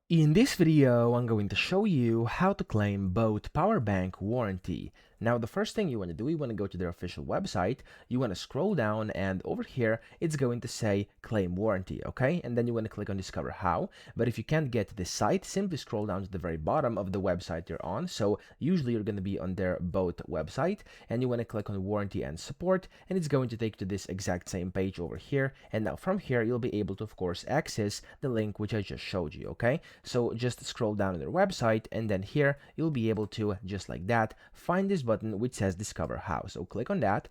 In this video, I'm going to show you how to claim boAt power bank warranty. Now, the first thing you want to do, you want to go to their official website, you want to scroll down, and over here, it's going to say claim warranty, okay? And then you want to click on discover how. But if you can't get to this site, simply scroll down to the very bottom of the website you're on. So usually you're going to be on their boAt website, and you want to click on warranty and support, and it's going to take you to this exact same page over here. And now from here, you'll be able to, of course, access the link which I just showed you, okay? So just scroll down on their website, and then here you'll be able to, just like that, find this button which says discover how. So click on that,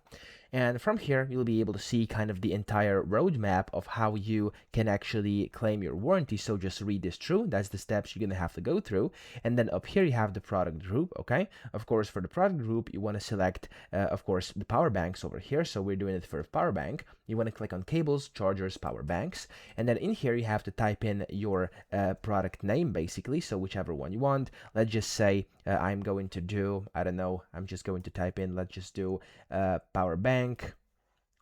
and from here you'll be able to see kind of the entire roadmap of how you can actually claim your warranty. So just read this through. That's the steps you're gonna have to go through. And then up here you have the product group, okay? Of course, for the product group you want to select of course the power banks over here. So we're doing it for power bank. You want to click on cables, chargers, power banks, and then in here you have to type in your product name basically, so whichever one you want. Let's just say I'm going to do, I don't know, I'm just going to type in, let's just do power bank.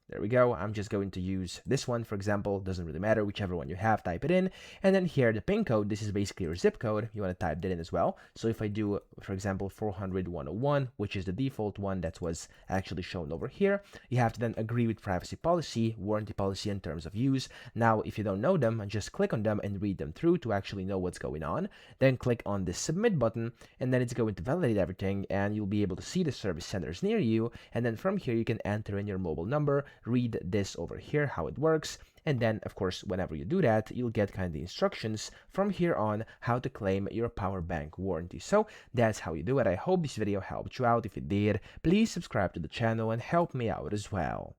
There we go. I'm just going to use this one, for example. Doesn't really matter, whichever one you have, type it in. And then here, the pin code, this is basically your zip code. You want to type that in as well. So if I do, for example, 400-101, which is the default one that was actually shown over here, you have to then agree with privacy policy, warranty policy, and terms of use. Now, if you don't know them, just click on them and read them through to actually know what's going on. Then click on the submit button, and then it's going to validate everything, and you'll be able to see the service centers near you. And then from here, you can enter in your mobile number, read this over here, how it works, and then of course whenever you do that, you'll get kind of the instructions from here on how to claim your power bank warranty. So that's how you do it. I hope this video helped you out. If it did, please subscribe to the channel and help me out as well.